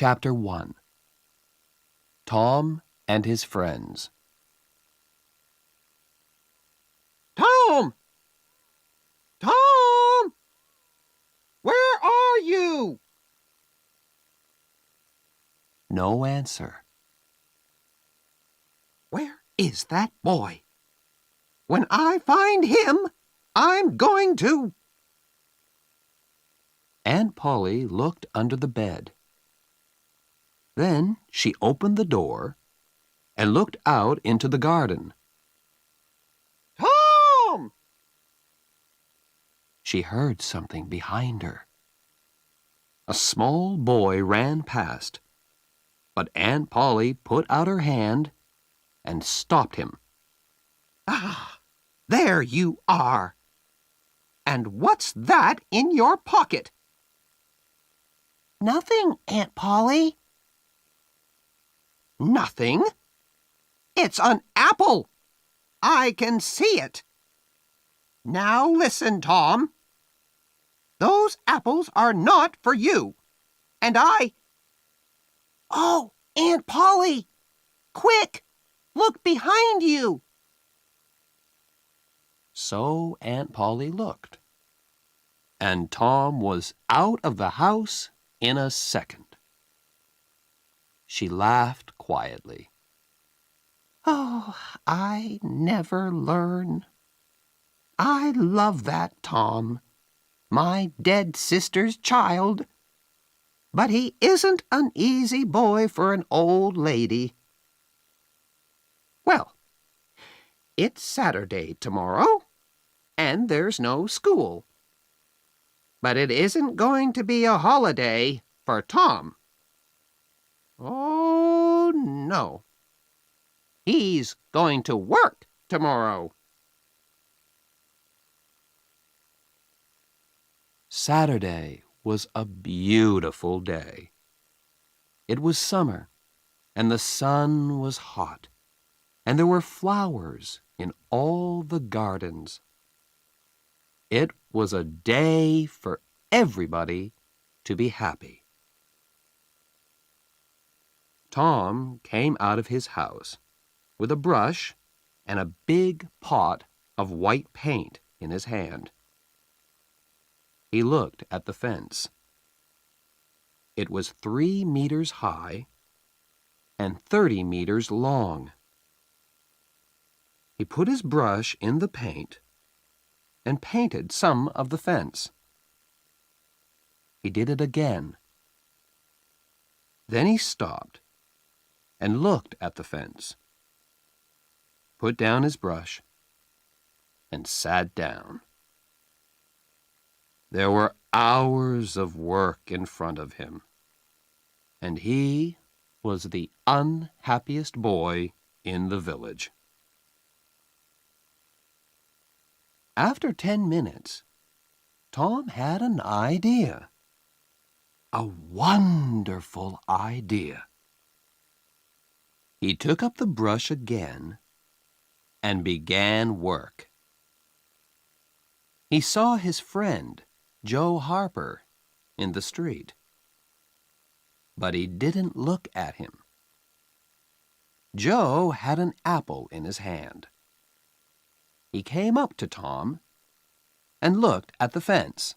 Chapter 1 Tom and His Friends. Tom! Tom! Where are you? No answer. Where is that boy? When I find him, I'm going to... Aunt Polly looked under the bed. Then she opened the door and looked out into the garden. Tom! She heard something behind her. A small boy ran past, but Aunt Polly put out her hand and stopped him. Ah, there you are. And what's that in your pocket? Nothing, Aunt Polly. Nothing? It's an apple. I can see it. Now listen, Tom. Those apples are not for you. And Oh, Aunt Polly! Quick! Look behind you! So Aunt Polly looked, and Tom was out of the house in a second. She laughed quietly. Oh, I never learn. I love that Tom, my dead sister's child. But he isn't an easy boy for an old lady. Well, it's Saturday tomorrow, and there's no school. But it isn't going to be a holiday for Tom. Oh, no. He's going to work tomorrow. Saturday was a beautiful day. It was summer, and the sun was hot, and there were flowers in all the gardens. It was a day for everybody to be happy. Tom came out of his house with a brush and a big pot of white paint in his hand. He looked at the fence. It was 3 meters high and 30 meters long. He put his brush in the paint and painted some of the fence. He did it again. Then he stopped and looked at the fence, put down his brush, and sat down. There were hours of work in front of him, and he was the unhappiest boy in the village. After 10 minutes, Tom had an idea. A wonderful idea. He took up the brush again and began work. He saw his friend, Joe Harper, in the street. But he didn't look at him. Joe had an apple in his hand. He came up to Tom and looked at the fence.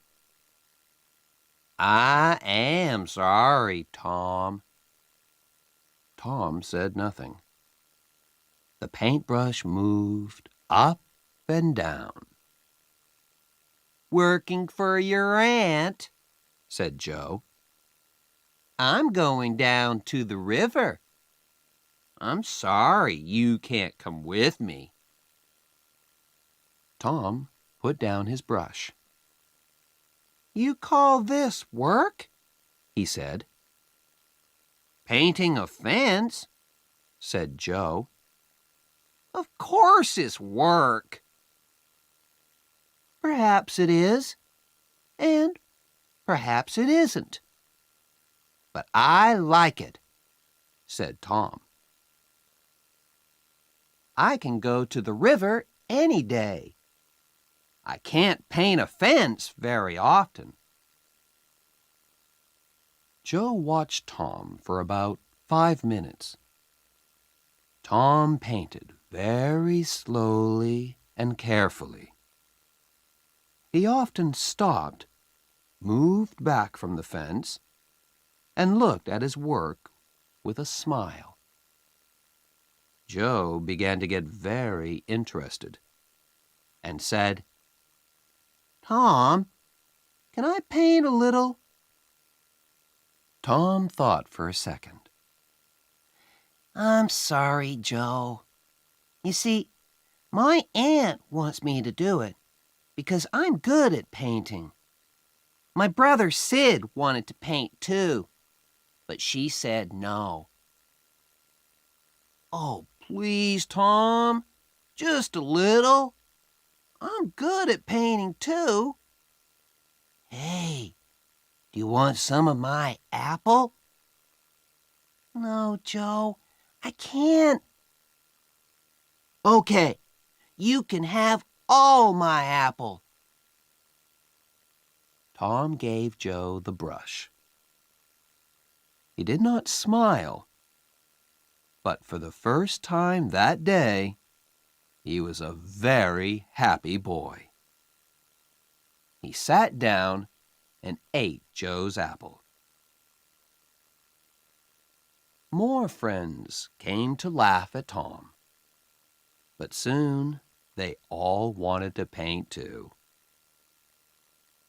I am sorry, Tom. Tom said nothing. The paintbrush moved up and down. Working for your aunt, said Joe. I'm going down to the river. I'm sorry you can't come with me. Tom put down his brush. You call this work? He said. Painting a fence, said Joe. Of course it's work. Perhaps it is, and perhaps it isn't. But I like it, said Tom. I can go to the river any day. I can't paint a fence very often. Joe watched Tom for about 5 minutes. Tom painted very slowly and carefully. He often stopped, moved back from the fence, and looked at his work with a smile. Joe began to get very interested and said, Tom, can I paint a little? Tom thought for a second. I'm sorry, Joe. You see, my aunt wants me to do it because I'm good at painting. My brother Sid wanted to paint too, but she said no. Oh, please, Tom, just a little. I'm good at painting too. Hey, do you want some of my apple? No, Joe, I can't. Okay, you can have all my apple. Tom gave Joe the brush. He did not smile, but for the first time that day, he was a very happy boy. He sat down and ate Joe's apple. More friends came to laugh at Tom, but soon they all wanted to paint too.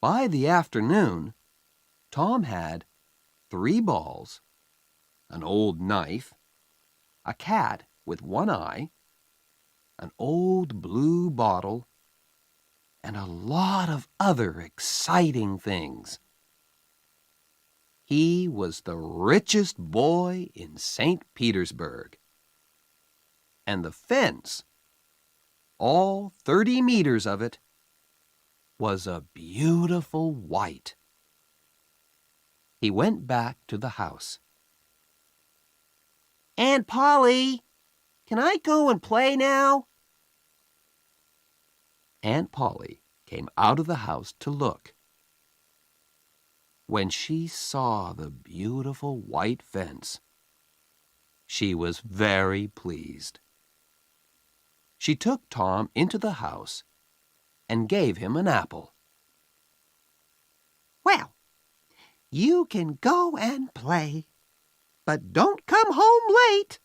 By the afternoon, Tom had 3 balls, an old knife, a cat with one eye, an old blue bottle, and a lot of other exciting things. He was the richest boy in St. Petersburg. And the fence, all 30 meters of it, was a beautiful white. He went back to the house. Aunt Polly, can I go and play now? Aunt Polly came out of the house to look. When she saw the beautiful white fence, she was very pleased. She took Tom into the house and gave him an apple. Well, you can go and play, but don't come home late.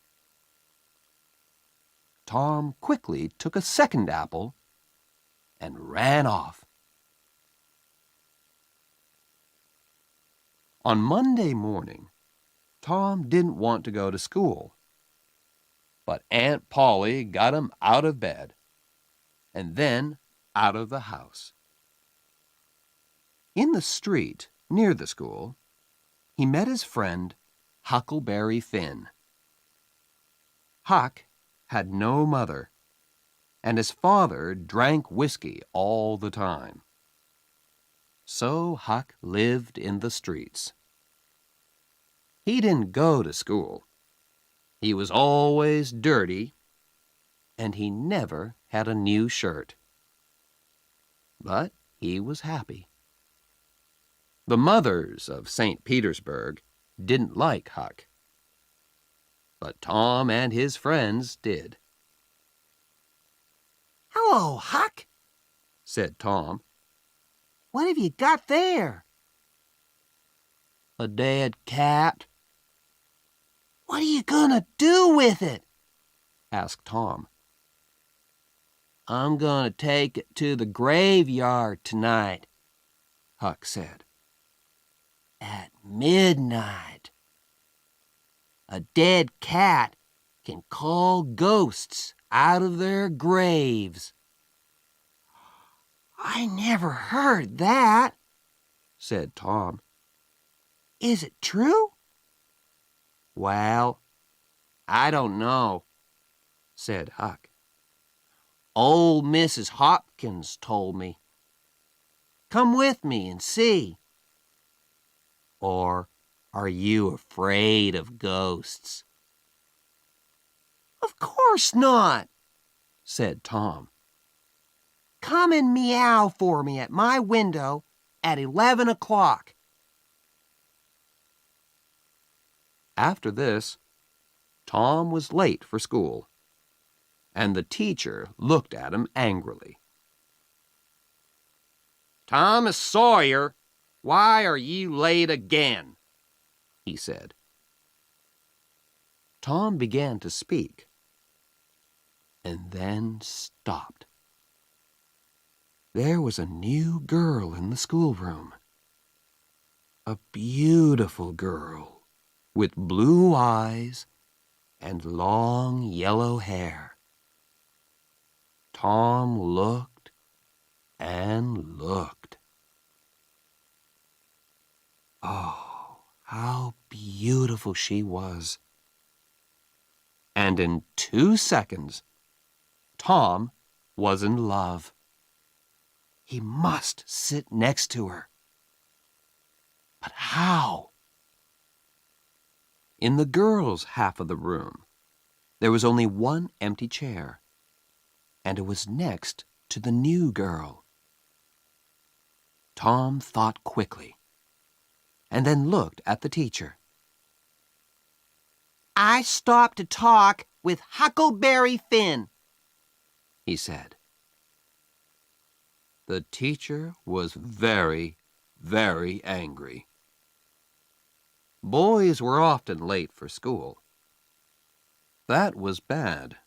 Tom quickly took a second apple and ran off. On Monday morning, Tom didn't want to go to school, but Aunt Polly got him out of bed and then out of the house. In the street near the school, he met his friend Huckleberry Finn. Huck had no mother, and his father drank whiskey all the time. So Huck lived in the streets. He didn't go to school. He was always dirty, and he never had a new shirt. But he was happy. The mothers of St. Petersburg didn't like Huck, but Tom and his friends did. Hello, Huck, said Tom. What have you got there? A dead cat, What are you gonna do with it? asked Tom. I'm gonna take it to the graveyard tonight, Huck said. at midnight. A dead cat can call ghosts out of their graves. I never heard that, said Tom. Is it true? Well, I don't know, said Huck. Old Mrs. Hopkins told me. Come with me and see. Or are you afraid of ghosts? Of course not, said Tom. Come and meow for me at my window at 11 o'clock. After this, Tom was late for school, and the teacher looked at him angrily. Thomas Sawyer, why are you late again? He said. Tom began to speak, and then stopped. There was a new girl in the schoolroom. A beautiful girl with blue eyes and long yellow hair. Tom looked and looked. Oh, how beautiful she was. And in 2 seconds, Tom was in love. He must sit next to her. But how? In the girls' half of the room, there was only one empty chair, and it was next to the new girl. Tom thought quickly, and then looked at the teacher. I stopped to talk with Huckleberry Finn, he said. The teacher was very, very angry. Boys were often late for school. That was bad.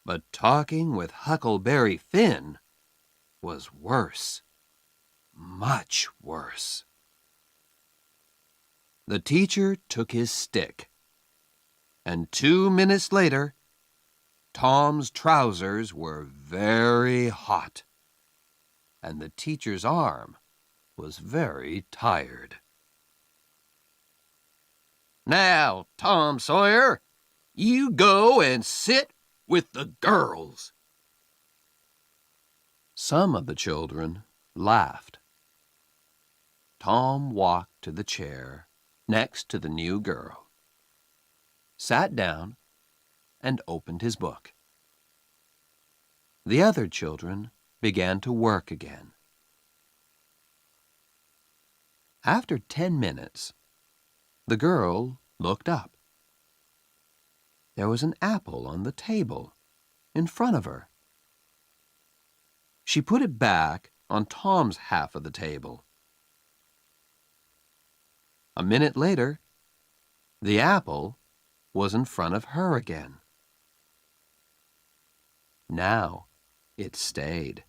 But talking with Huckleberry Finn was worse. Much worse. The teacher took his stick, and 2 minutes later, Tom's trousers were very hot, and the teacher's arm was very tired. Now, Tom Sawyer, you go and sit with the girls. Some of the children laughed. Tom walked to the chair next to the new girl, sat down, and opened his book. The other children began to work again. After 10 minutes, the girl looked up. There was an apple on the table in front of her. She put it back on Tom's half of the table. A minute later, the apple was in front of her again. Now it stayed.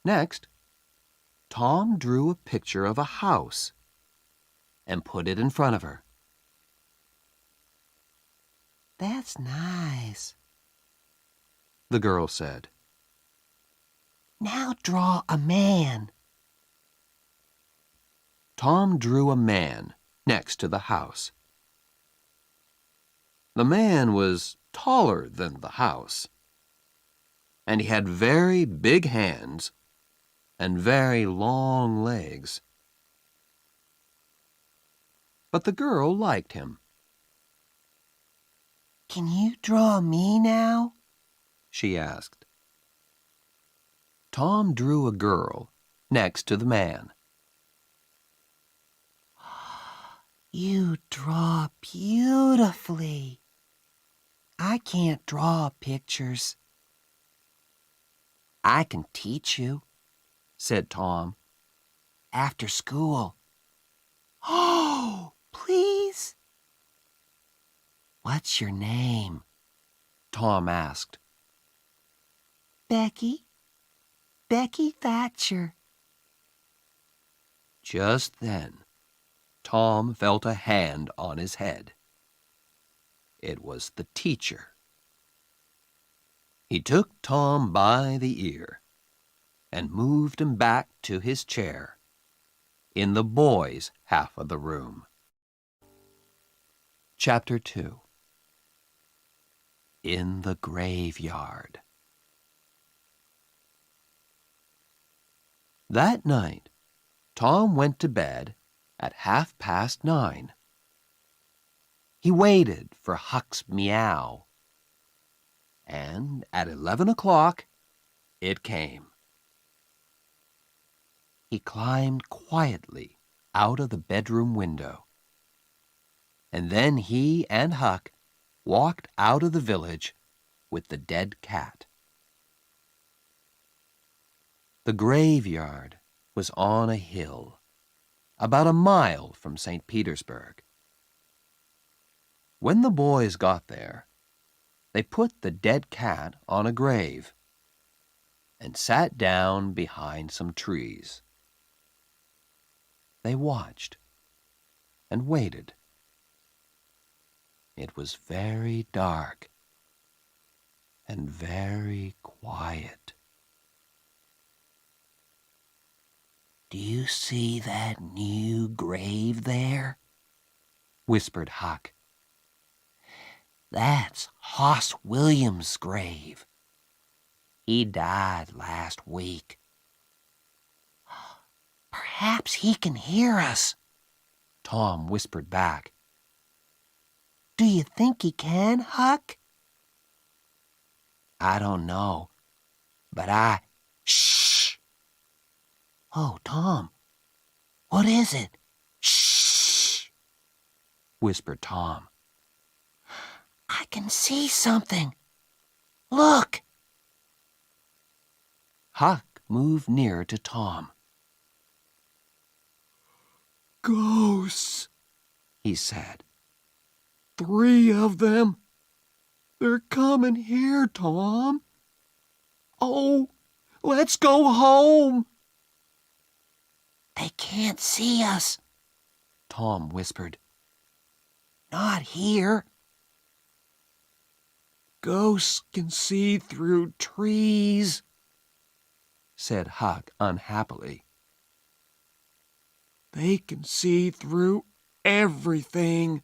Next, Tom drew a picture of a house and put it in front of her. That's nice, the girl said. Now draw a man. Tom drew a man next to the house. The man was taller than the house, and he had very big hands and very long legs. But the girl liked him. Can you draw me now? She asked. Tom drew a girl next to the man. You draw beautifully. I can't draw pictures. I can teach you, said Tom, after school. Oh, please? What's your name? Tom asked. Becky. Becky Thatcher. Just then, Tom felt a hand on his head. It was the teacher. He took Tom by the ear and moved him back to his chair in the boys' half of the room. Chapter 2. In the Graveyard. That night, Tom went to bed at 9:30. He waited for Huck's meow, and at 11 o'clock, it came. He climbed quietly out of the bedroom window and then he and Huck walked out of the village with the dead cat. The graveyard was on a hill, about a mile from St. Petersburg. When the boys got there, they put the dead cat on a grave and sat down behind some trees. They watched and waited. It was very dark and very quiet. Do you see that new grave there? Whispered Huck. That's Hoss Williams' grave. He died last week. Perhaps he can hear us, Tom whispered back. Do you think he can, Huck? I don't know, but Shh! Oh, Tom, what is it? Shh! Whispered Tom. I can see something. Look! Huck moved nearer to Tom. Ghosts, he said. 3 of them. They're coming here, Tom. Oh, let's go home. They can't see us, Tom whispered. Not here. Ghosts can see through trees, said Huck unhappily. They can see through everything.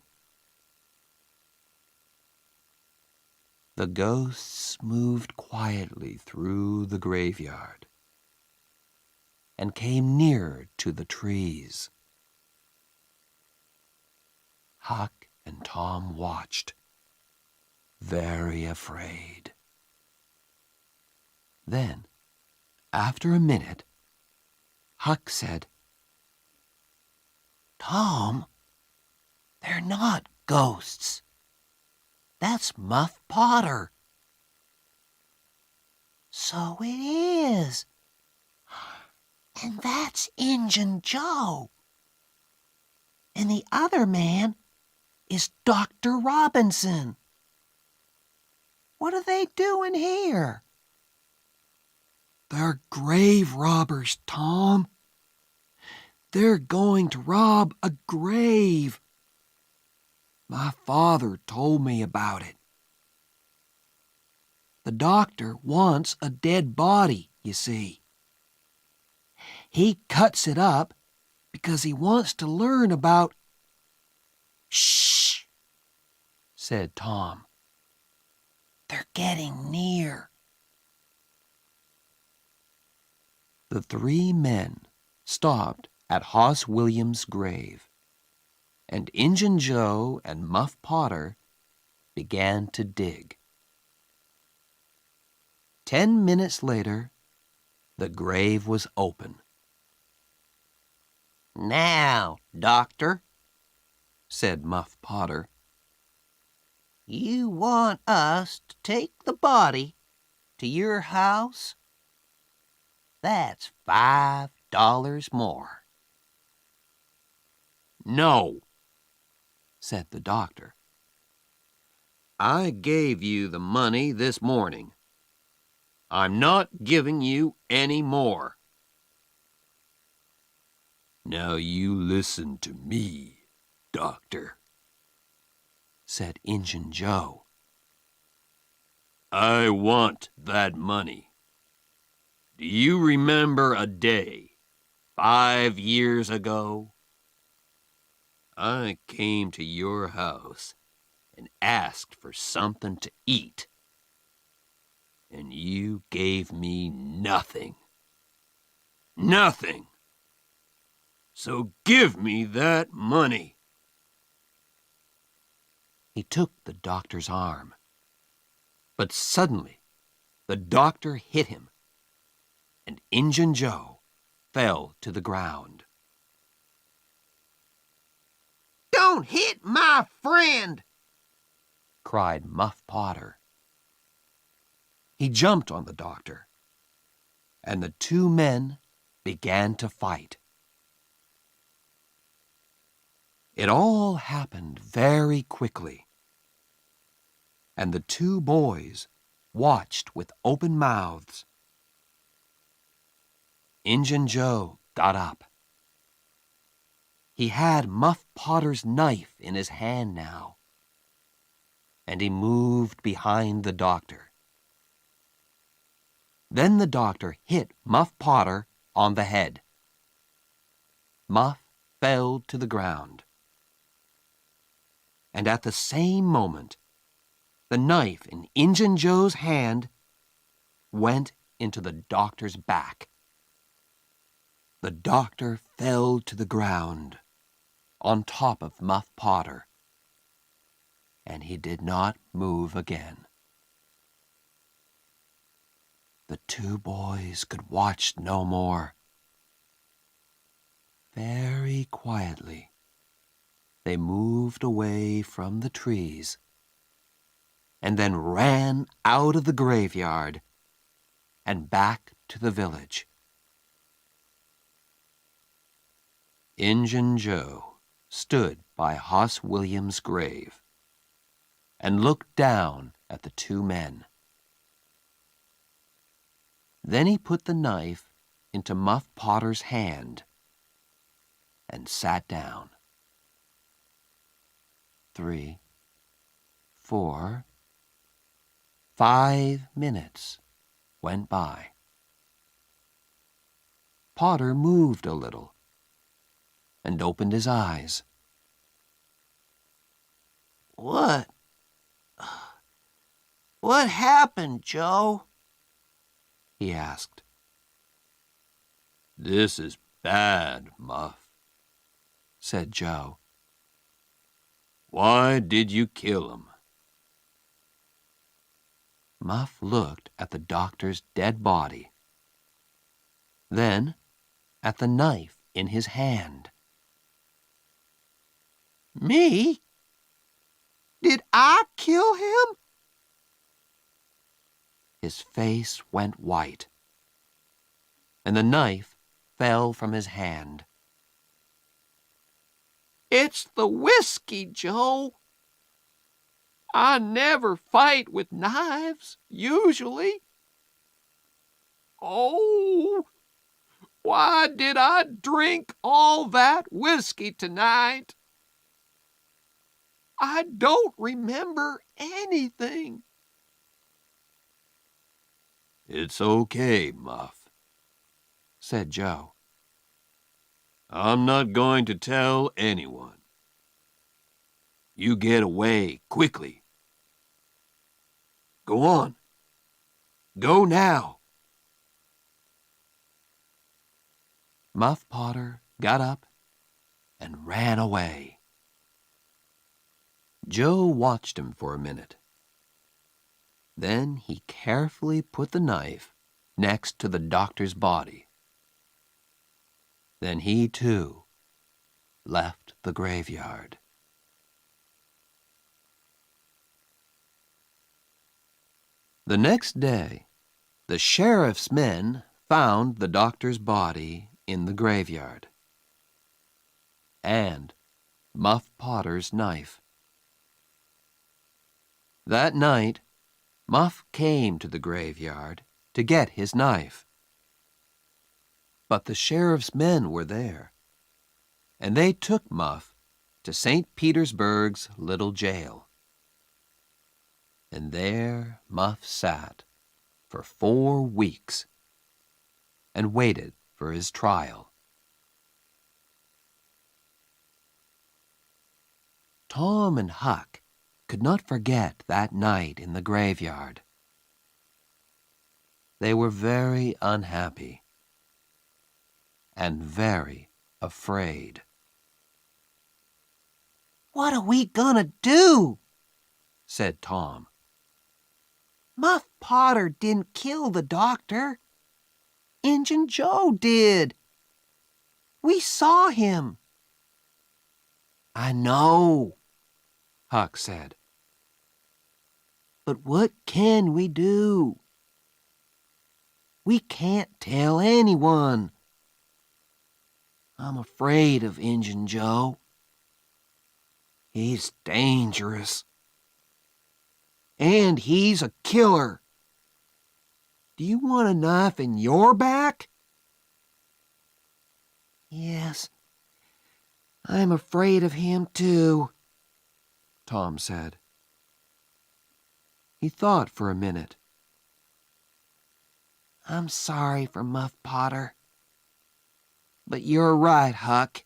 The ghosts moved quietly through the graveyard and came nearer to the trees. Huck and Tom watched, very afraid. Then, after a minute, Huck said, Tom, they're not ghosts. That's Muff Potter. So it is. And that's Injun Joe. And the other man is Dr. Robinson. What are they doing here? They're grave robbers, Tom. They're going to rob a grave. My father told me about it. The doctor wants a dead body, you see. He cuts it up because he wants to learn about... Shh, said Tom. They're getting near. The 3 men stopped at Hoss Williams' grave, and Injun Joe and Muff Potter began to dig. 10 minutes later, the grave was open. Now, Doctor, said Muff Potter, you want us to take the body to your house? That's $5 more. No, said the doctor. I gave you the money this morning. I'm not giving you any more. Now you listen to me, Doctor, said Injun Joe. I want that money. Do you remember a day 5 years ago? I came to your house and asked for something to eat, and you gave me nothing. Nothing. So give me that money. He took the doctor's arm, but suddenly the doctor hit him, and Injun Joe fell to the ground. Don't Don't hit my friend!" cried Muff Potter. He jumped on the doctor, and the two men began to fight. It all happened very quickly, and the two boys watched with open mouths. Injun Joe got up. He had Muff Potter's knife in his hand now, and he moved behind the doctor. Then the doctor hit Muff Potter on the head. Muff fell to the ground. And at the same moment, the knife in Injun Joe's hand went into the doctor's back. The doctor fell to the ground on top of Muff Potter, and he did not move again. The two boys could watch no more. Very quietly, they moved away from the trees and then ran out of the graveyard and back to the village. Injun Joe stood by Hoss William's grave and looked down at the two men. Then he put the knife into Muff Potter's hand and sat down. 3, 4, 5 minutes went by. Potter moved a little and opened his eyes. What happened, Joe?" he asked. "This is bad, Muff," said Joe. "Why did you kill him?" Muff looked at the doctor's dead body, then at the knife in his hand. "Me? Did I kill him?" His face went white, and the knife fell from his hand. "It's the whiskey, Joe. I never fight with knives, usually. Oh, why did I drink all that whiskey tonight? I don't remember anything." "It's okay, Muff," said Joe. "I'm not going to tell anyone. You get away quickly. Go on. Go now." Muff Potter got up and ran away. Joe watched him for a minute. Then he carefully put the knife next to the doctor's body. Then he, too, left the graveyard. The next day, the sheriff's men found the doctor's body in the graveyard, and Muff Potter's knife. That night, Muff came to the graveyard to get his knife. But the sheriff's men were there, and they took Muff to St. Petersburg's little jail. And there Muff sat for 4 weeks and waited for his trial. Tom and Huck could not forget that night in the graveyard. They were very unhappy and very afraid. "What are we gonna do?" said Tom. "Muff Potter didn't kill the doctor. Injun Joe did. We saw him." I know, Huck said. but what can we do? We can't tell anyone. I'm afraid of Injun Joe. He's dangerous. And he's a killer. Do you want a knife in your back? Yes, I'm afraid of him too, Tom said. He thought for a minute. I'm sorry for Muff Potter. But you're right, Huck.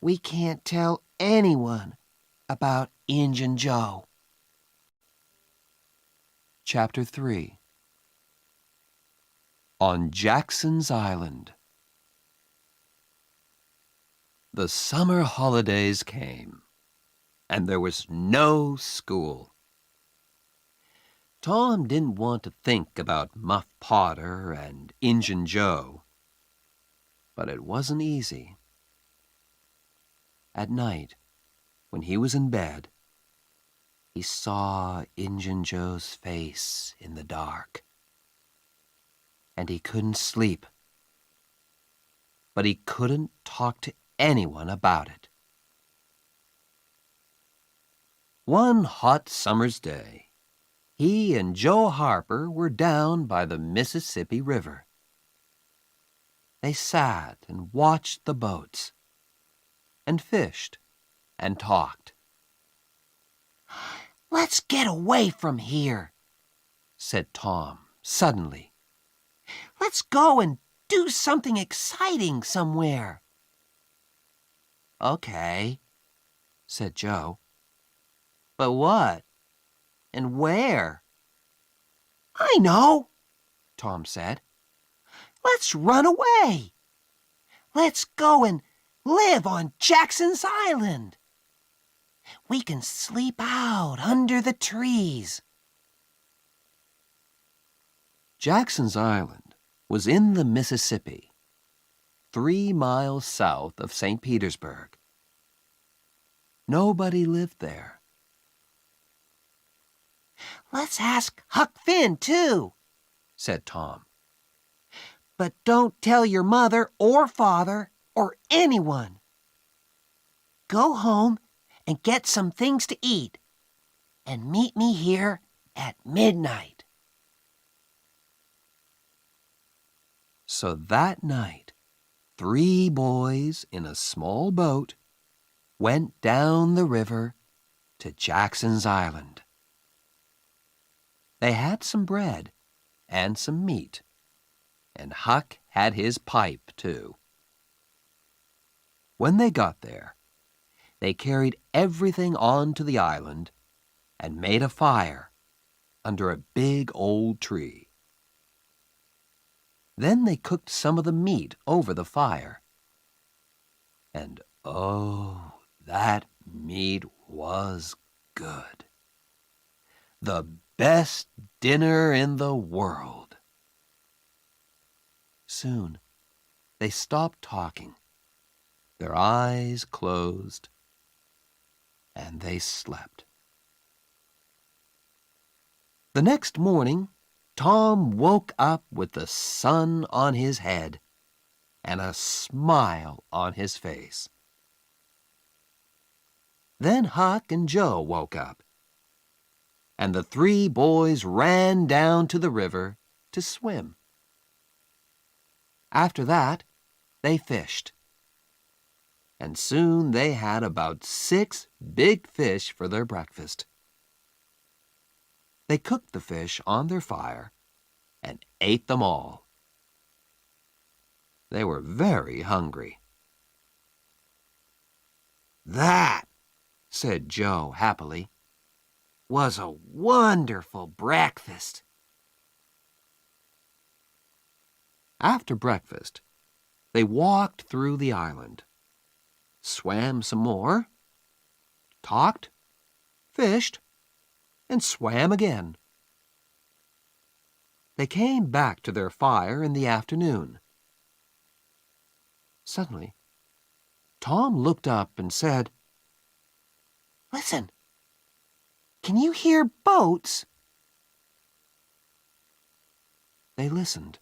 We can't tell anyone about Injun Joe. Chapter 3 On Jackson's Island. The summer holidays came, and there was no school. Tom didn't want to think about Muff Potter and Injun Joe, but it wasn't easy. At night, when he was in bed, he saw Injun Joe's face in the dark, and he couldn't sleep. But he couldn't talk to anyone about it. One hot summer's day, he and Joe Harper were down by the Mississippi River. They sat and watched the boats, and fished, and talked. Let's get away from here, said Tom suddenly. Let's go and do something exciting somewhere. Okay, said Joe. But what? And where? I know, Tom said. Let's run away. Let's go and live on Jackson's Island. We can sleep out under the trees. Jackson's Island was in the Mississippi, 3 miles south of St. Petersburg. Nobody lived there. Let's ask Huck Finn, too, said Tom. But don't tell your mother or father or anyone. Go home and get some things to eat, and meet me here at midnight. So that night, 3 boys in a small boat went down the river to Jackson's Island. They had some bread and some meat, and Huck had his pipe, too. When they got there, they carried everything onto the island and made a fire under a big old tree. Then they cooked some of the meat over the fire. And oh, that meat was good. The best dinner in the world. Soon, they stopped talking. Their eyes closed, and they slept. The next morning, Tom woke up with the sun on his head and a smile on his face. Then Huck and Joe woke up, and the 3 boys ran down to the river to swim. After that, they fished, and soon they had about 6 big fish for their breakfast. They cooked the fish on their fire and ate them all. They were very hungry. That, said Joe happily, was a wonderful breakfast. After breakfast, they walked through the island, swam some more, talked, fished, and swam again. They came back to their fire in the afternoon. Suddenly, Tom looked up and said, "Listen, can you hear boats?" They listened,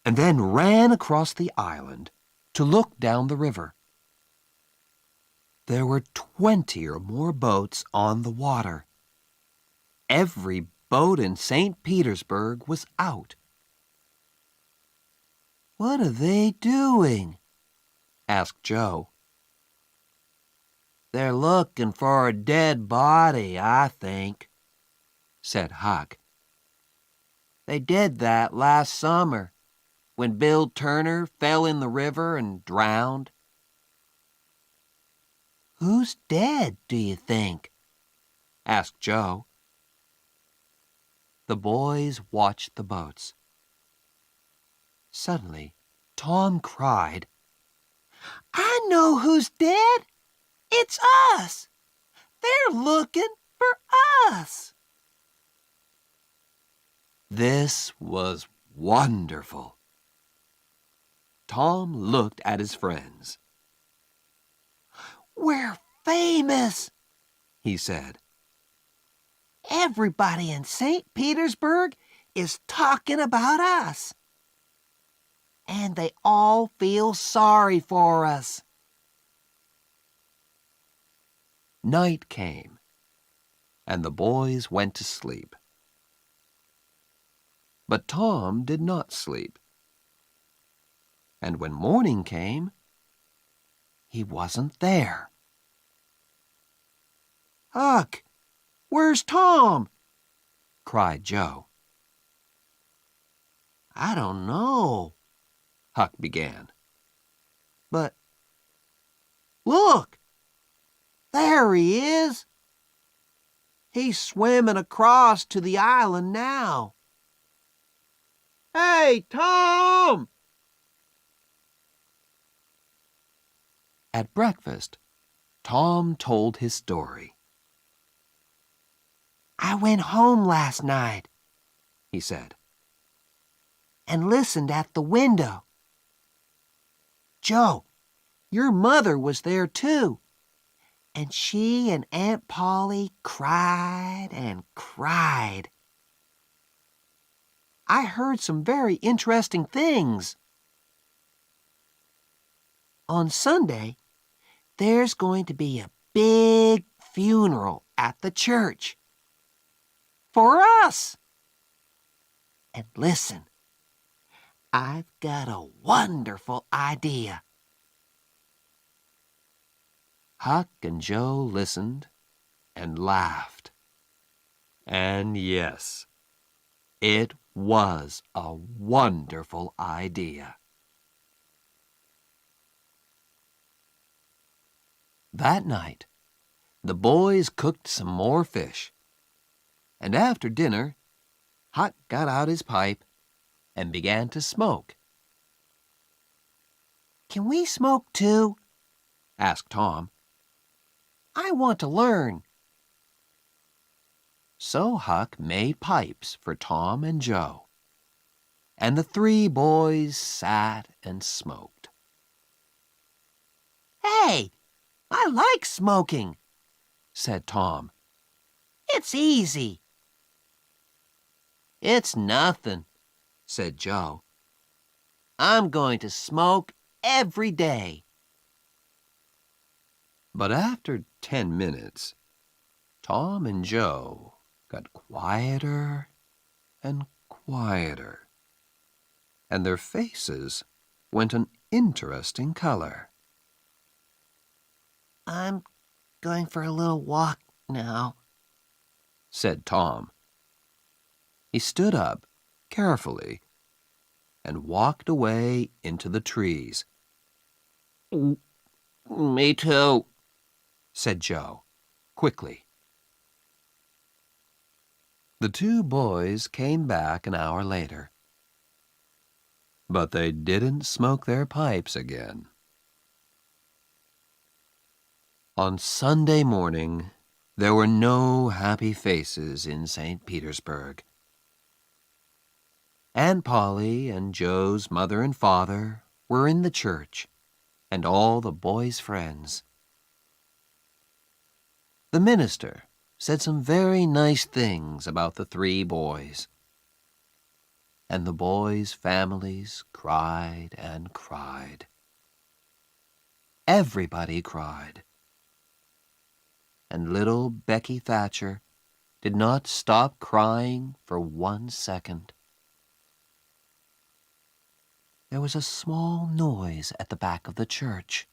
and then ran across the island to look down the river. There were 20 or more boats on the water. Every boat in St. Petersburg was out. "What are they doing?" asked Joe. "They're looking for a dead body, I think," said Huck. "They did that last summer, when Bill Turner fell in the river and drowned." "Who's dead, do you think?" asked Joe. The boys watched the boats. Suddenly, Tom cried, "I know who's dead! It's us! They're looking for us!" This was wonderful. Tom looked at his friends. "We're famous," he said. "Everybody in St. Petersburg is talking about us. And they all feel sorry for us." Night came, and the boys went to sleep. But Tom did not sleep. And when morning came, he wasn't there. "Huck, where's Tom?" cried Joe. "I don't know," Huck began. "but look, there he is. He's swimming across to the island now. Hey, Tom!" At breakfast, Tom told his story. "I went home last night," he said, "and listened at the window. Joe, your mother was there too, and she and Aunt Polly cried and cried. I heard some very interesting things. On Sunday, there's going to be a big funeral at the church. For us. And listen, I've got a wonderful idea." Huck and Joe listened and laughed. And yes, it was a wonderful idea. That night, the boys cooked some more fish, and after dinner, Huck got out his pipe and began to smoke. "Can we smoke too?" asked Tom. "I want to learn." So Huck made pipes for Tom and Joe, and the three boys sat and smoked. "Hey, I like smoking," said Tom. "It's easy." "It's nothing," said Joe. "I'm going to smoke every day." But after 10 minutes, Tom and Joe got quieter and quieter, and their faces went an interesting color. "I'm going for a little walk now," said Tom. He stood up carefully and walked away into the trees. "Me too," said Joe, quickly. The two boys came back an hour later, but they didn't smoke their pipes again. On Sunday morning, there were no happy faces in St. Petersburg. Aunt Polly and Joe's mother and father were in the church, and all the boy's friends. The minister said some very nice things about the three boys. And the boys' families cried and cried. Everybody cried. And little Becky Thatcher did not stop crying for 1 second. There was a small noise at the back of the church.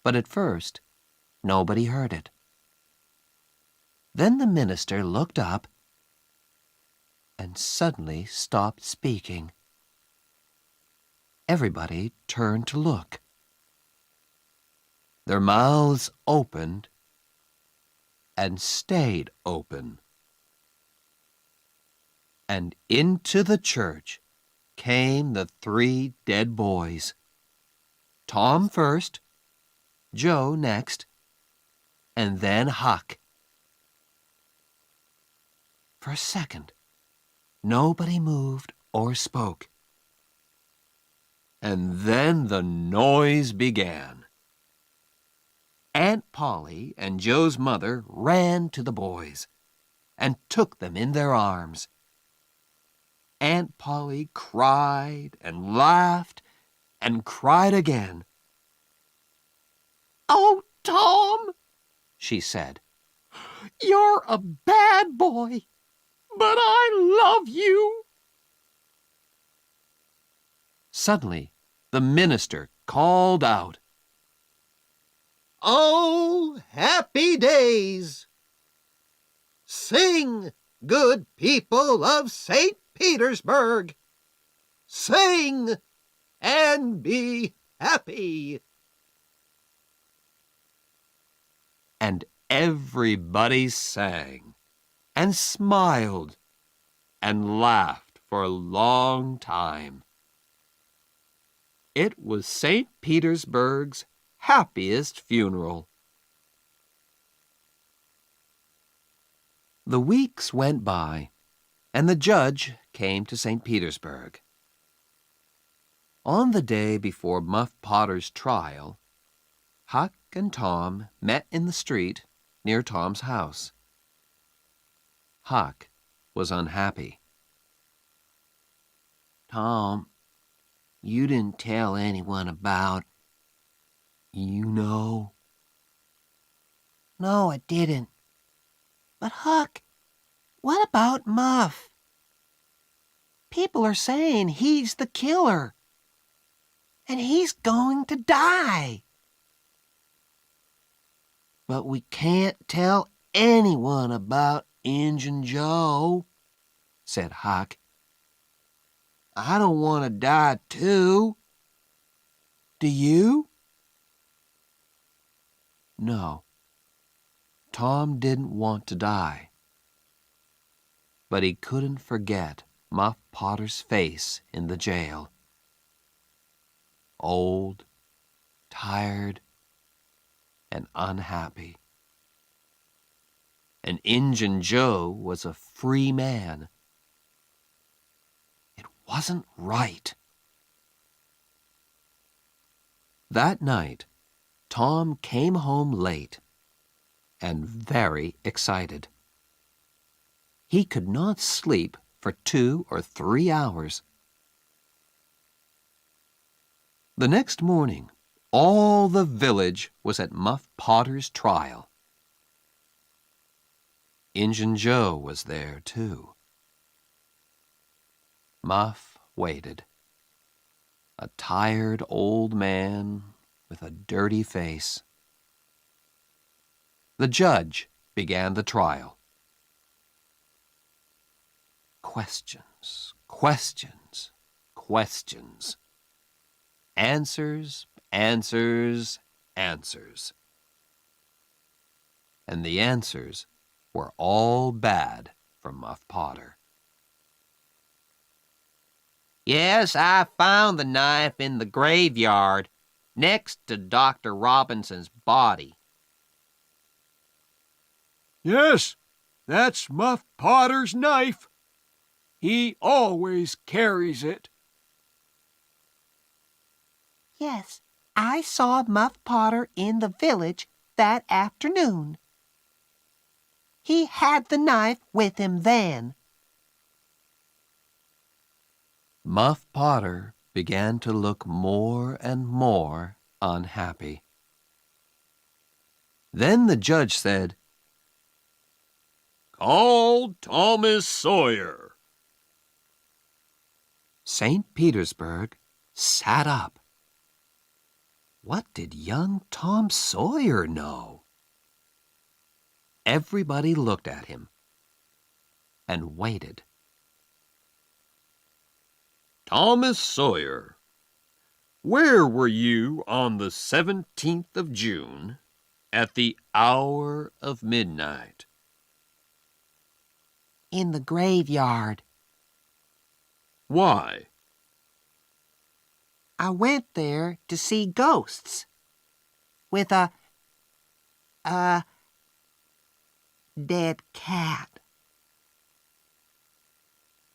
But at first, nobody heard it. Then the minister looked up and suddenly stopped speaking. Everybody turned to look. Their mouths opened and stayed open. And into the church came the three dead boys. Tom first, Joe next, and then Huck. For a second, nobody moved or spoke. And then the noise began. Aunt Polly and Joe's mother ran to the boys and took them in their arms. Aunt Polly cried and laughed and cried again. "Oh, Tom," she said, "you're a bad boy, but I love you." Suddenly, the minister called out, Oh, happy days! Sing, good people of St. Petersburg! Sing and be happy! and everybody sang and smiled and laughed for a long time. It was St. Petersburg's happiest funeral. The weeks went by, and the judge came to St. Petersburg. On the day before Muff Potter's trial, Huck and Tom met in the street near Tom's house. Huck was unhappy. "Tom, you didn't tell anyone about, "No." "No, I didn't. But Huck, what about Muff? People are saying he's the killer, and he's going to die." "But we can't tell anyone about Injun Joe," said Huck. "I don't want to die too. Do you?" No, Tom didn't want to die. But he couldn't forget Muff Potter's face in the jail. Old, tired, and unhappy. And Injun Joe was a free man. It wasn't right. That night, Tom came home late and very excited. He could not sleep for 2 or 3 hours. The next morning, all the village was at Muff Potter's trial. Injun Joe was there, too. Muff waited. A tired old man with a dirty face. The judge began the trial. Questions, questions, questions. Answers, answers, answers. And the answers were all bad for Muff Potter. "Yes, I found the knife in the graveyard, next to Dr. Robinson's body." "Yes, that's Muff Potter's knife. He always carries it." "Yes, I saw Muff Potter in the village that afternoon. He had the knife with him then. Muff Potter began to look more and more unhappy. Then the judge said, Call Thomas Sawyer. St. Petersburg sat up. What did young Tom Sawyer know? Everybody looked at him and waited. Thomas Sawyer, where were you on the 17th of June at the hour of midnight? In the graveyard. Why? I went there to see ghosts. With a dead cat.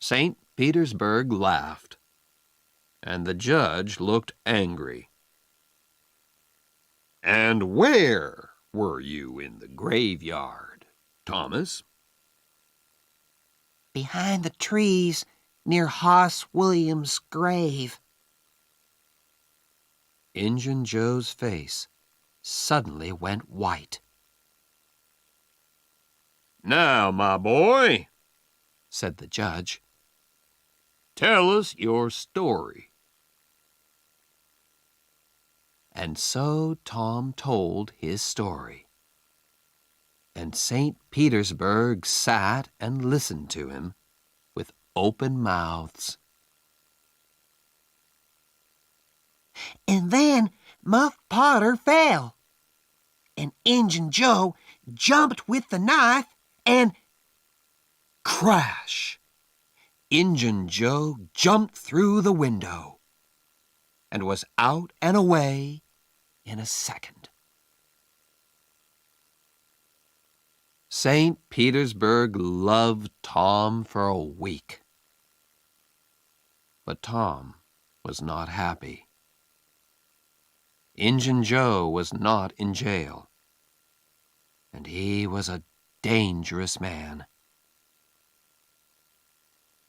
St. Petersburg laughed, and the judge looked angry. And where were you in the graveyard, Thomas? Behind the trees near Hoss Williams' grave. Injun Joe's face suddenly went white. Now, my boy, said the judge, tell us your story. and so Tom told his story. And St. Petersburg sat and listened to him with open mouths. And then Muff Potter fell. And Injun Joe jumped with the knife and... Crash! Injun Joe jumped through the window and was out and away in a second. St. Petersburg loved Tom for a week. But Tom was not happy. Injun Joe was not in jail, and he was a dangerous man.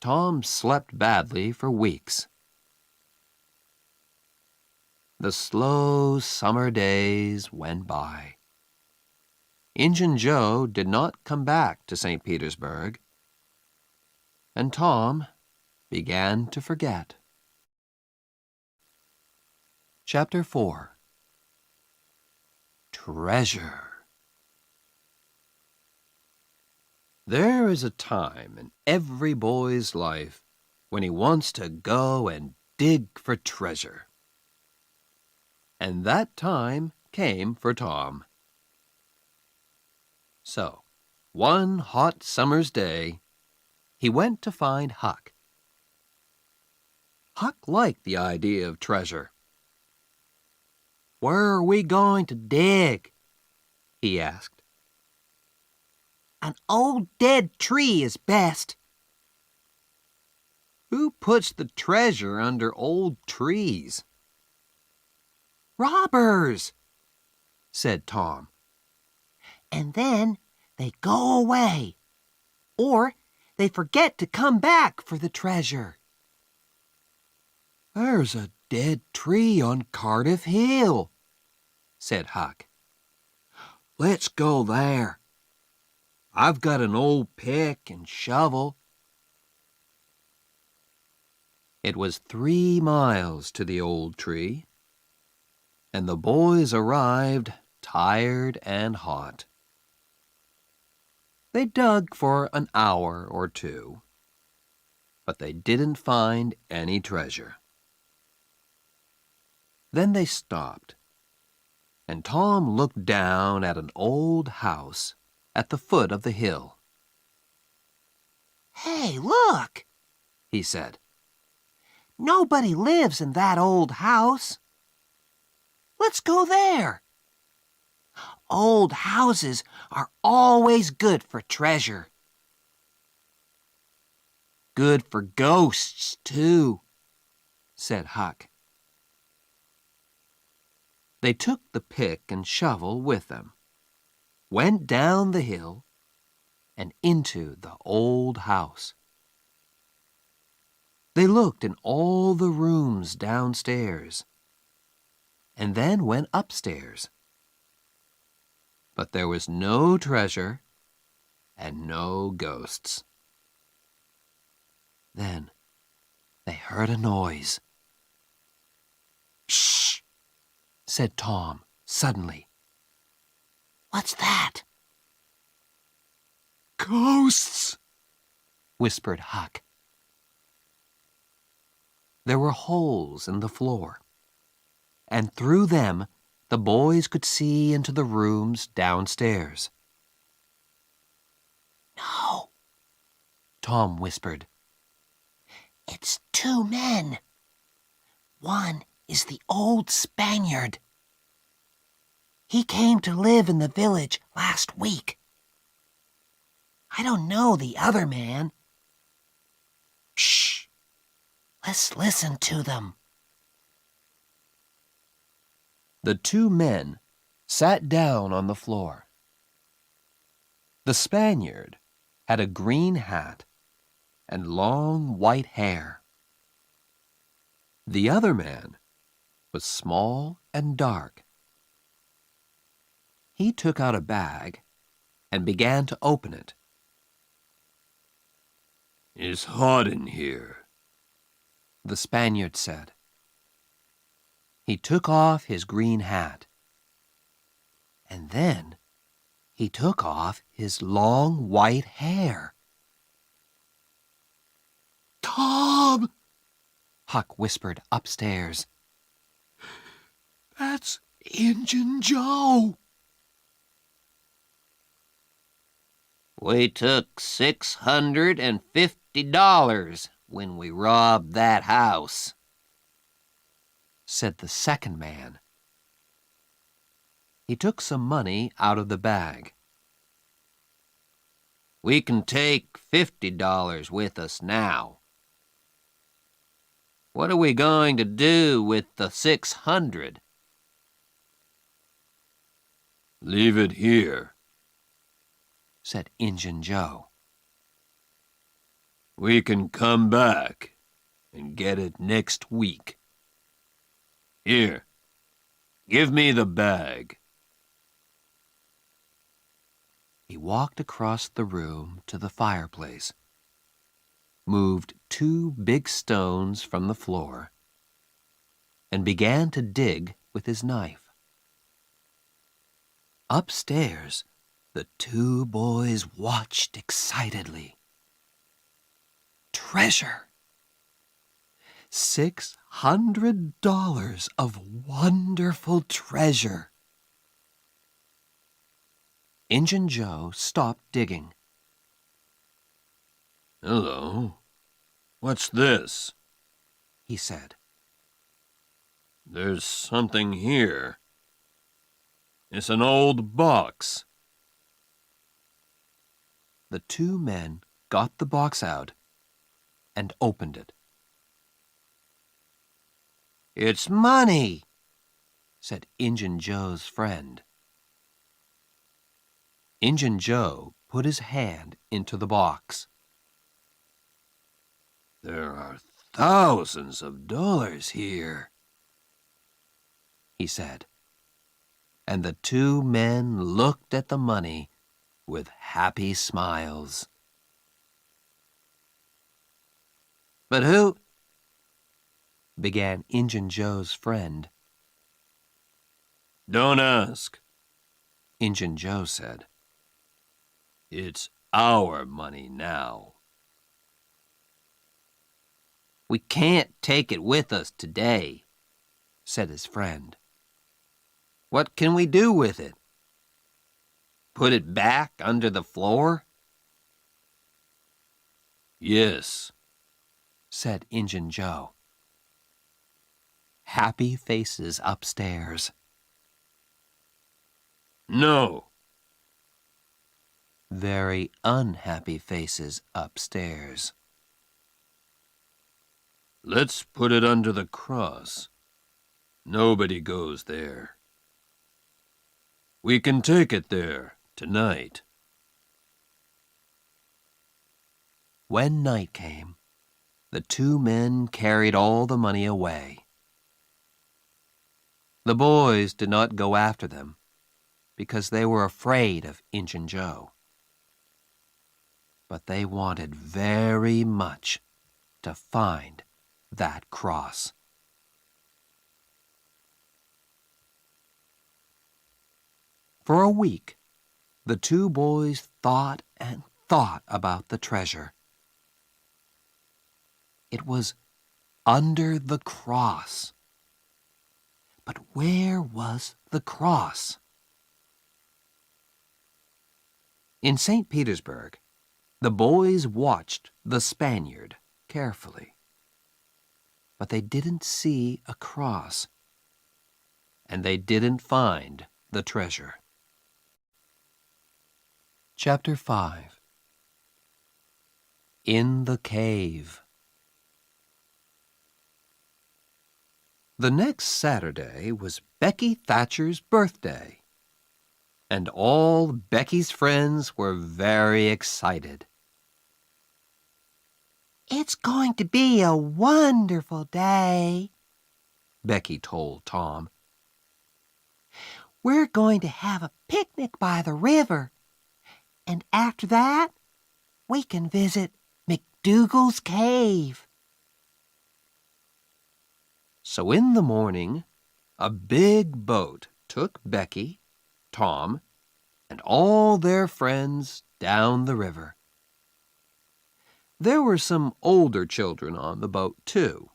Tom slept badly for weeks. The slow summer days went by. Injun Joe did not come back to St. Petersburg, and Tom began to forget. Chapter 4. Treasure. There is a time in every boy's life when he wants to go and dig for treasure. And that time came for Tom. So, one hot summer's day, he went to find Huck. Huck liked the idea of treasure. "Where are we going to dig?" he asked. An old dead tree is best. "Who puts the treasure under old trees?" Robbers. said Tom. And then they go away. Or they forget to come back for the treasure. "There's a dead tree on Cardiff Hill," said Huck. "Let's go there. I've got an old pick and shovel." It was 3 miles to the old tree, and the boys arrived tired and hot. They dug for an hour or two, but they didn't find any treasure. Then they stopped, and Tom looked down at an old house at the foot of the hill. Hey, look, He said, nobody lives in that old house. Let's go there. Old houses are always good for treasure. "Good for ghosts, too," said Huck. They took the pick and shovel with them, went down the hill, and into the old house. They looked in all the rooms downstairs, and then went upstairs. But there was no treasure and no ghosts. Then they heard a noise. "Shh!" said Tom suddenly. What's that? "Ghosts!" whispered Huck. There were holes in the floor, and through them the boys could see into the rooms downstairs. No, Tom whispered. it's two men. One is the old Spaniard. He came to live in the village last week. I don't know the other man. Shh! Let's listen to them. The two men sat down on the floor. The Spaniard had a green hat and long white hair. The other man was small and dark. He took out a bag and began to open it. "It's hot in here," the Spaniard said. He took off his green hat, and then he took off his long white hair. Tom! Huck whispered upstairs. That's Injun Joe. We took $650 when we robbed that house, said the second man. He took some money out of the bag. We can take $50 with us now. What are we going to do with the $600? "Leave it here," said Injun Joe. "We can come back and get it next week. Here, give me the bag." He walked across the room to the fireplace, moved two big stones from the floor, and began to dig with his knife. Upstairs, the two boys watched excitedly. Treasure! $600 of wonderful treasure! Injun Joe stopped digging. "Hello, what's this?" he said. "There's something here. It's an old box." The two men got the box out and opened it. It's money, said Injun Joe's friend. Injun Joe put his hand into the box. "There are thousands of dollars here," he said, and the two men looked at the money with happy smiles. but who? began Injun Joe's friend. "Don't ask," Injun Joe said. "It's our money now." We can't take it with us today, said his friend. What can we do with it? Put it back under the floor? "Yes," said Injun Joe. Happy faces upstairs. "No." Very unhappy faces upstairs. "Let's put it under the cross. Nobody goes there." We can take it there tonight. When night came, the two men carried all the money away. The boys did not go after them because they were afraid of Injun Joe. But they wanted very much to find that cross. For a week, the two boys thought and thought about the treasure. It was under the cross. But where was the cross? In St. Petersburg, the boys watched the Spaniard carefully. But they didn't see a cross, and they didn't find the treasure. Chapter 5. In the Cave. The next Saturday was Becky Thatcher's birthday, and all Becky's friends were very excited. It's going to be a wonderful day, Becky told Tom. We're going to have a picnic by the river, and after that, we can visit McDougal's cave. So in the morning, a big boat took Becky, Tom, and all their friends down the river. There were some older children on the boat, too.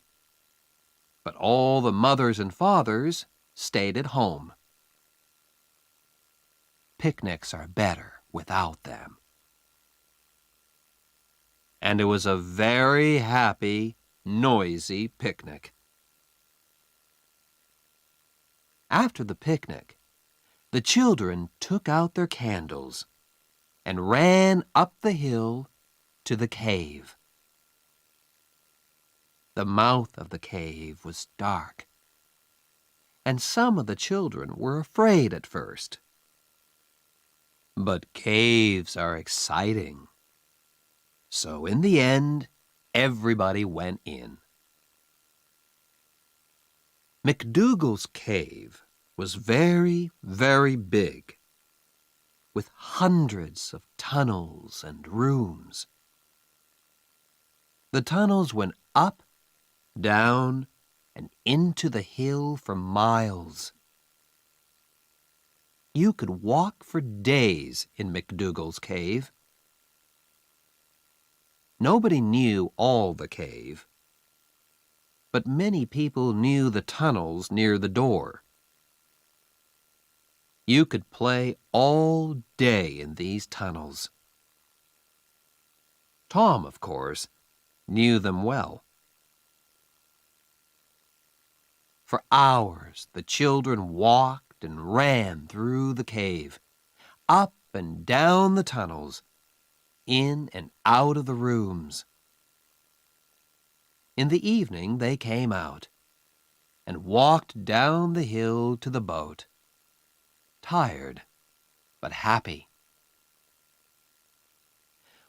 But all the mothers and fathers stayed at home. Picnics are better without them. And it was a very happy, noisy picnic. After the picnic, the children took out their candles and ran up the hill to the cave. The mouth of the cave was dark, and some of the children were afraid at first. But caves are exciting. So in the end, everybody went in. McDougal's cave was very, very big, with hundreds of tunnels and rooms. The tunnels went up, down, and into the hill for miles. You could walk for days in McDougal's cave. Nobody knew all the cave, but many people knew the tunnels near the door. You could play all day in these tunnels. Tom, of course, knew them well. For hours, the children walked and ran through the cave, up and down the tunnels, in and out of the rooms. In the evening, they came out and walked down the hill to the boat, tired but happy.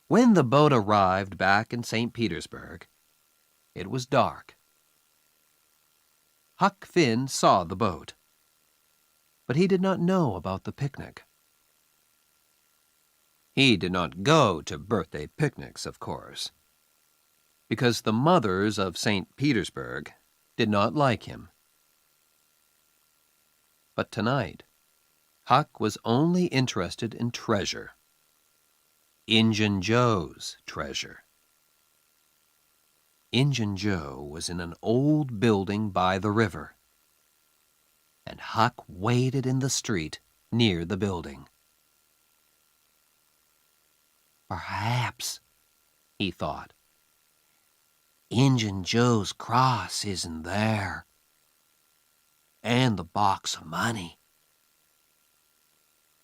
When the boat arrived back in St. Petersburg, it was dark. Huck Finn saw the boat, but he did not know about the picnic. He did not go to birthday picnics, of course, because the mothers of St. Petersburg did not like him. But tonight, Huck was only interested in treasure. Injun Joe's treasure. Injun Joe was in an old building by the river, and Huck waited in the street near the building. Perhaps, he thought, Injun Joe's cross isn't there, and the box of money.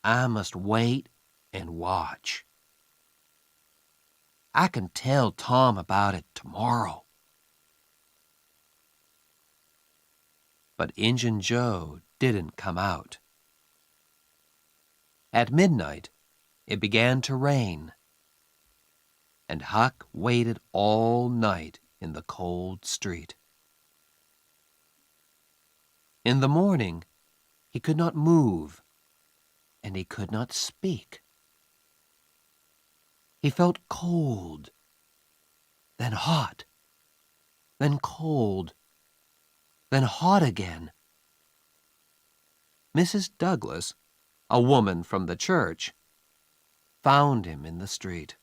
I must wait and watch. I can tell Tom about it tomorrow. But Injun Joe didn't come out. At midnight, it began to rain, and Huck waited all night in the cold street. In the morning, he could not move, and he could not speak. He felt cold, then hot, then cold, then hot again. Mrs. Douglas, a woman from the church, found him in the street.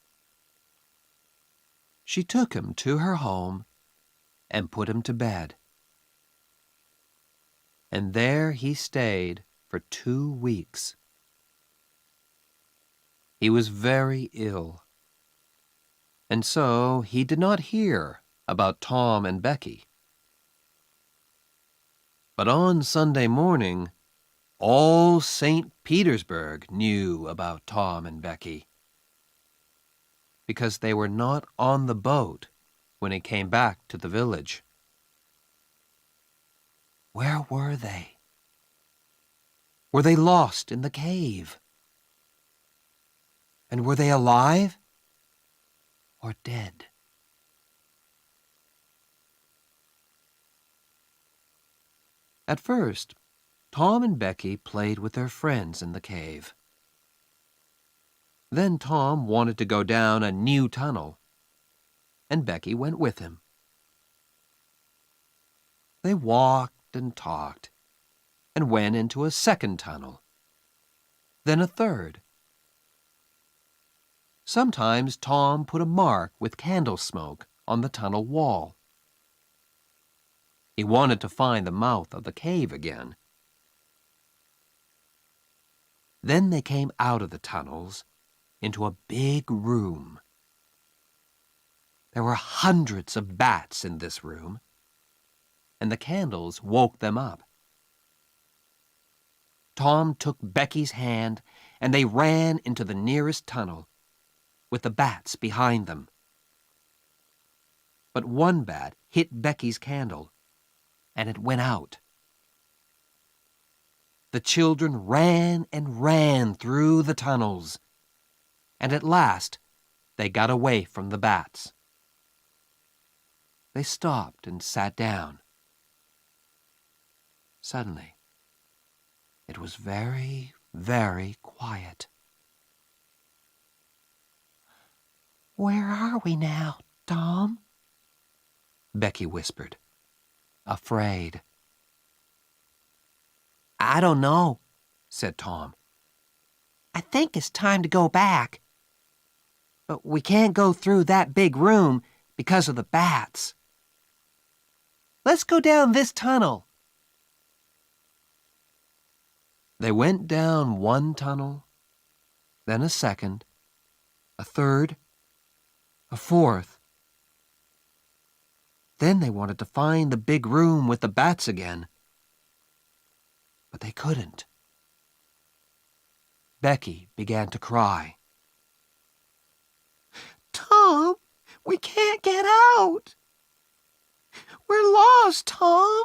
She took him to her home and put him to bed. And there he stayed for 2 weeks. He was very ill, and so he did not hear about Tom and Becky. But on Sunday morning, all St. Petersburg knew about Tom and Becky, because they were not on the boat when he came back to the village. Where were they? Were they lost in the cave? And were they alive or dead? At first, Tom and Becky played with their friends in the cave. Then Tom wanted to go down a new tunnel, and Becky went with him. They walked and talked, and went into a second tunnel, then a third. Sometimes Tom put a mark with candle smoke on the tunnel wall. He wanted to find the mouth of the cave again. Then they came out of the tunnels into a big room. There were hundreds of bats in this room, and the candles woke them up. Tom took Becky's hand, and they ran into the nearest tunnel, with the bats behind them. But one bat hit Becky's candle, and it went out. The children ran and ran through the tunnels, and at last they got away from the bats. They stopped and sat down. Suddenly, it was very, very quiet. Where are we now, Tom? Becky whispered, afraid. I don't know, said Tom. I think it's time to go back. But we can't go through that big room because of the bats. Let's go down this tunnel. They went down one tunnel, then a second, a third, a fourth. Then they wanted to find the big room with the bats again, but they couldn't. Becky began to cry. Tom, we can't get out. We're lost, Tom.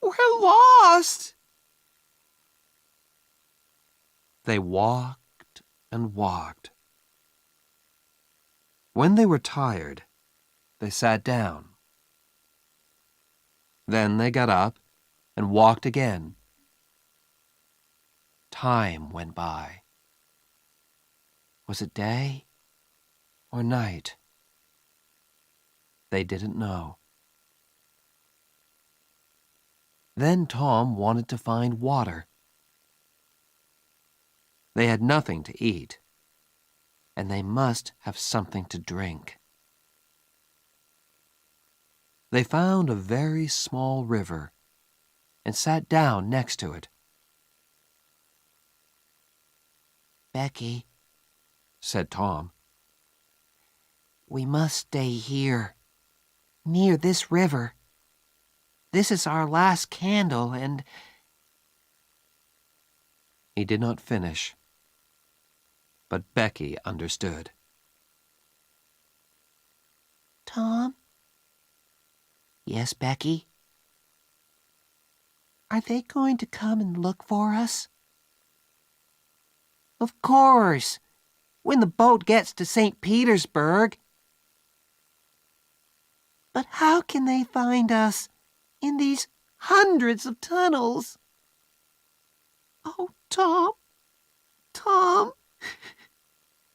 We're lost. They walked and walked. When they were tired, they sat down. Then they got up and walked again. Time went by. Was it day or night? They didn't know. Then Tom wanted to find water. They had nothing to eat, and they must have something to drink. They found a very small river and sat down next to it. Becky, said Tom, we must stay here, near this river. This is our last candle, and... He did not finish, but Becky understood. Tom? Yes, Becky? Are they going to come and look for us? Of course, when the boat gets to St. Petersburg. But how can they find us in these hundreds of tunnels? Oh, Tom,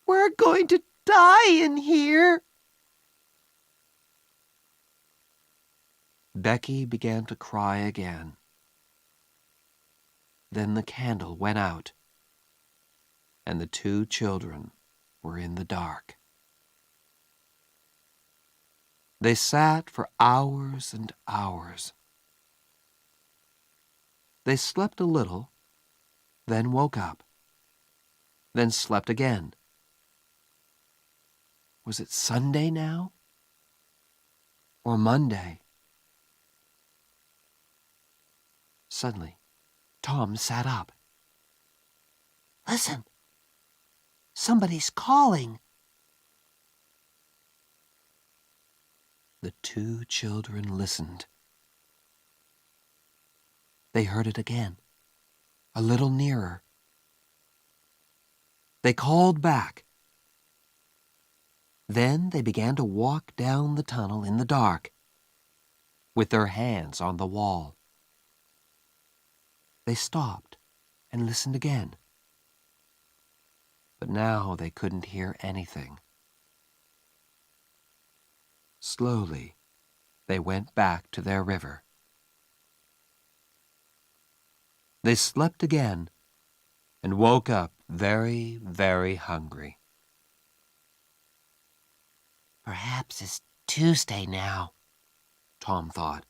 we're going to die in here. Becky began to cry again. Then the candle went out, and the two children were in the dark. They sat for hours and hours. They slept a little, then woke up, then slept again. Was it Sunday now? Or Monday? Suddenly, Tom sat up. Listen, somebody's calling. The two children listened. They heard it again, a little nearer. They called back. Then they began to walk down the tunnel in the dark, with their hands on the wall. They stopped and listened again. But now they couldn't hear anything. Slowly, they went back to their river. They slept again and woke up very, very hungry. Perhaps it's Tuesday now, Tom thought.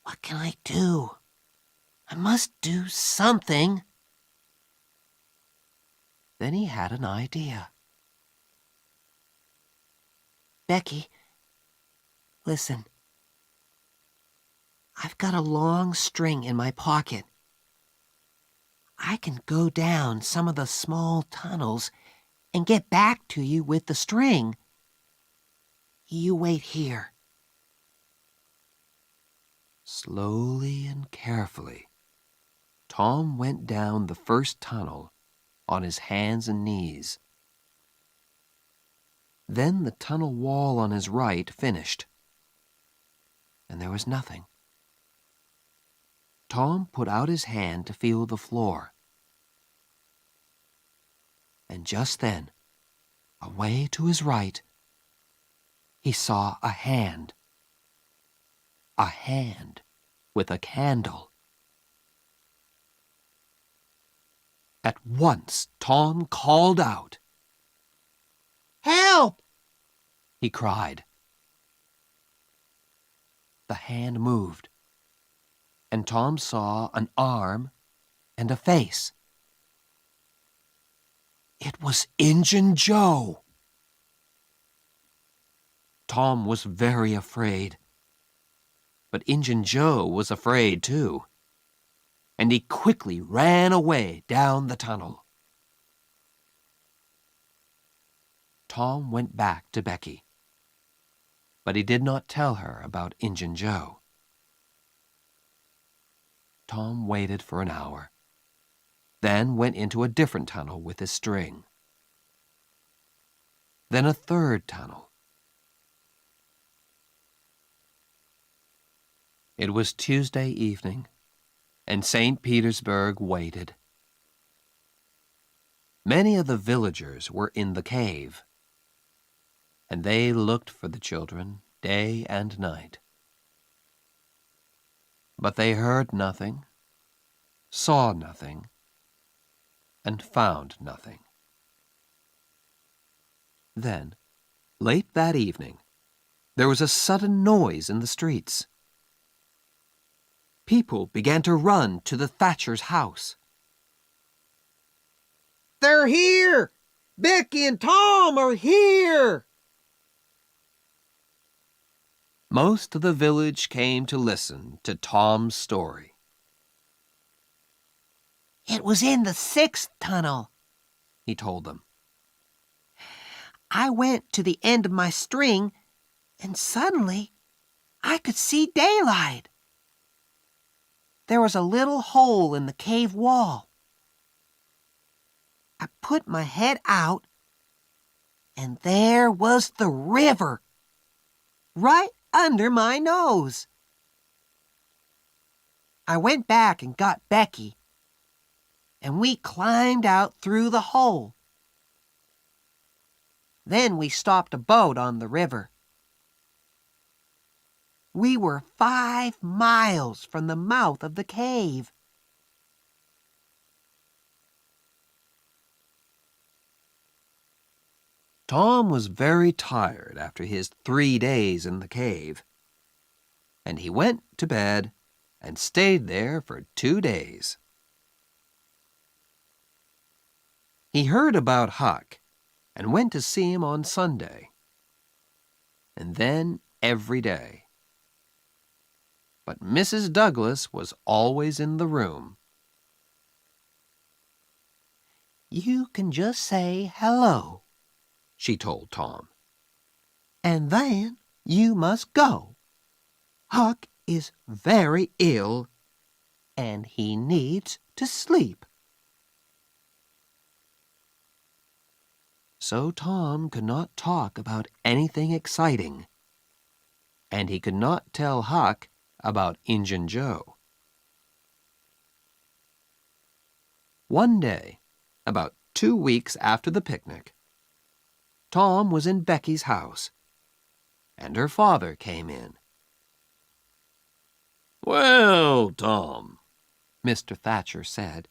What can I do? I must do something. Then he had an idea. Becky, listen. I've got a long string in my pocket. I can go down some of the small tunnels and get back to you with the string. You wait here. Slowly and carefully, Tom went down the first tunnel on his hands and knees. Then the tunnel wall on his right finished, and there was nothing. Tom put out his hand to feel the floor. And just then, away to his right, he saw a hand. A hand with a candle. At once, Tom called out. Help! He cried. The hand moved, and Tom saw an arm and a face. It was Injun Joe. Tom was very afraid, but Injun Joe was afraid too, and he quickly ran away down the tunnel. Tom went back to Becky, but he did not tell her about Injun Joe. Tom waited for an hour, then went into a different tunnel with his string. Then a third tunnel. It was Tuesday evening, and St. Petersburg waited. Many of the villagers were in the cave, and they looked for the children day and night. But they heard nothing, saw nothing, and found nothing. Then, late that evening, there was a sudden noise in the streets. People began to run to the thatcher's house. They're here! Becky and Tom are here! Most of the village came to listen to Tom's story. It was in the 6th tunnel, He told them. I went to the end of my string, and suddenly I could see daylight. There was a little hole in the cave wall. I put my head out, and there was the river, right under my nose. I went back and got Becky, and we climbed out through the hole. Then we stopped a boat on the river. We were 5 miles from the mouth of the cave. Tom was very tired after his 3 days in the cave, and he went to bed and stayed there for 2 days. He heard about Huck and went to see him on Sunday, and then every day. But Mrs. Douglas was always in the room. You can just say hello, she told Tom. and then you must go. Huck is very ill, and he needs to sleep. So Tom could not talk about anything exciting, and he could not tell Huck about Injun Joe. One day, about 2 weeks after the picnic, Tom was in Becky's house, and her father came in. Well, Tom, Mr. Thatcher said,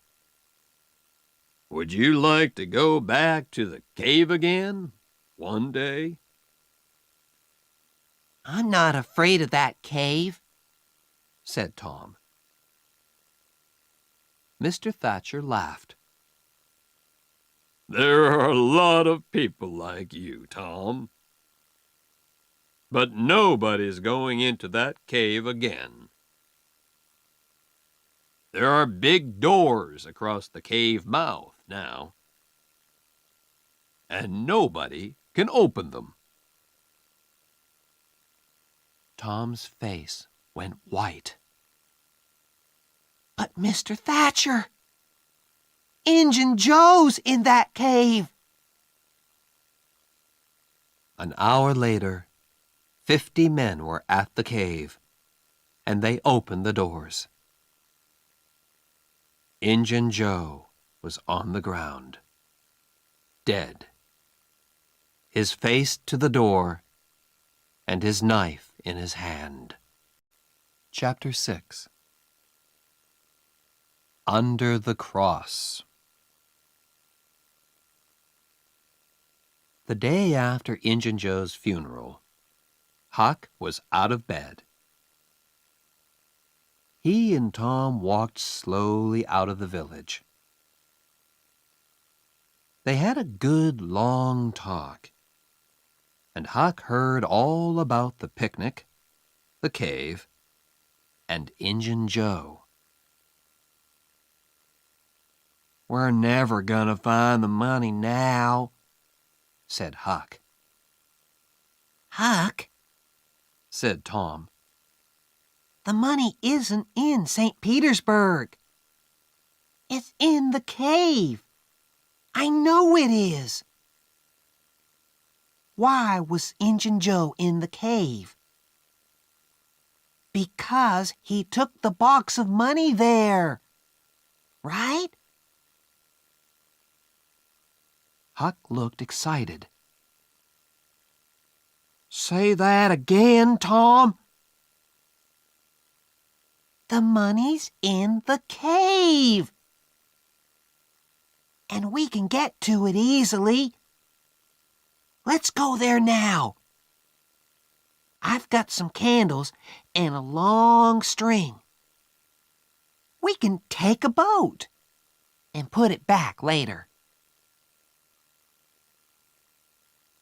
would you like to go back to the cave again one day? I'm not afraid of that cave, said Tom. Mr. Thatcher laughed. There are a lot of people like you, Tom. But nobody's going into that cave again. There are big doors across the cave mouth now, and nobody can open them. Tom's face went white. But Mr. Thatcher, Injun Joe's in that cave. An hour later, 50 men were at the cave, and they opened the doors. Injun Joe was on the ground, dead, his face to the door, and his knife in his hand. Chapter 6. Under the Cross. The day after Injun Joe's funeral, Huck was out of bed. He and Tom walked slowly out of the village. They had a good long talk, and Huck heard all about the picnic, the cave, and Injun Joe. We're never gonna find the money now, said Huck. Huck, said Tom. the money isn't in St. Petersburg. It's in the cave. I know it is. Why was Injun Joe in the cave? Because he took the box of money there, right? Huck looked excited. Say that again, Tom. The money's in the cave. And we can get to it easily. Let's go there now. I've got some candles and a long string. We can take a boat and put it back later.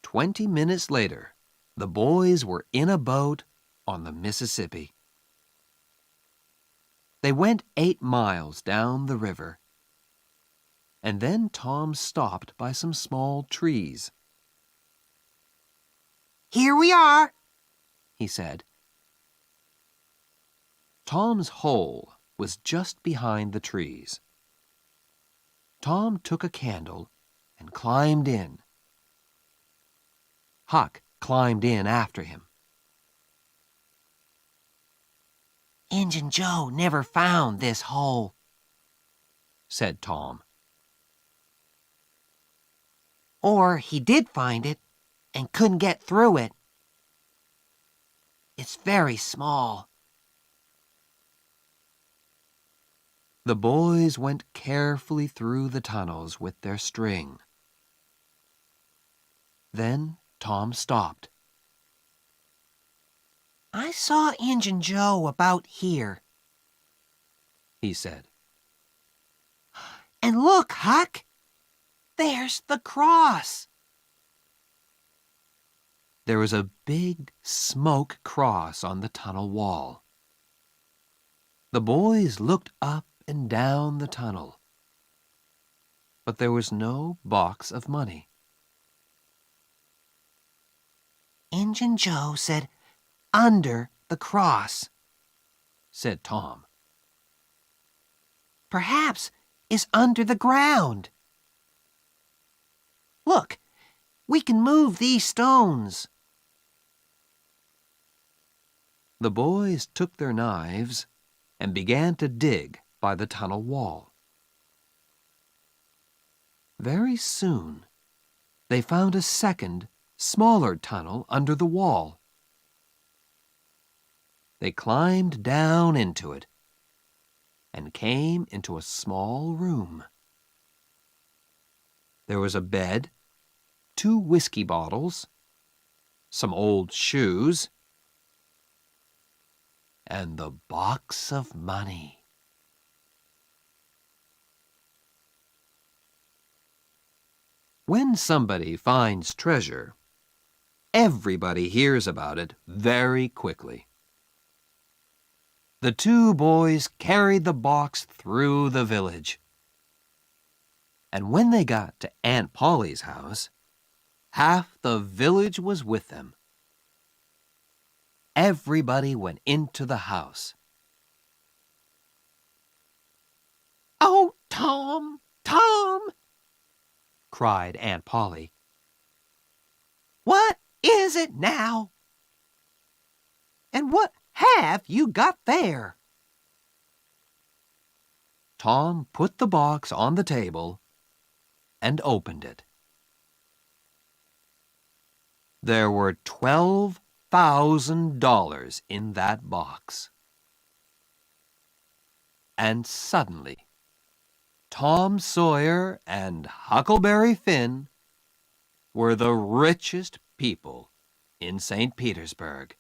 20 minutes later, the boys were in a boat on the Mississippi. They went 8 miles down the river, and then Tom stopped by some small trees. Here we are, he said. Tom's hole was just behind the trees. Tom took a candle and climbed in. Huck climbed in after him. Injun Joe never found this hole, said Tom. or he did find it and couldn't get through it. It's very small. The boys went carefully through the tunnels with their string. Then Tom stopped. I saw Injun Joe about here, he said. And look, Huck, there's the cross. There was a big smoke cross on the tunnel wall. The boys looked up and down the tunnel, but there was no box of money. Injun Joe said under the cross, said Tom. Perhaps it's under the ground. Look, we can move these stones. The boys took their knives and began to dig by the tunnel wall. Very soon, they found a second, smaller tunnel under the wall. They climbed down into it and came into a small room. There was a bed, 2 whiskey bottles, some old shoes, and the box of money. When somebody finds treasure, everybody hears about it very quickly. The 2 boys carried the box through the village. And when they got to Aunt Polly's house, half the village was with them. Everybody went into the house. Oh, Tom, Tom, cried Aunt Polly. what is it now? And what have you got there? Tom put the box on the table and opened it. There were $12,000 in that box. And suddenly, Tom Sawyer and Huckleberry Finn were the richest people in St. Petersburg.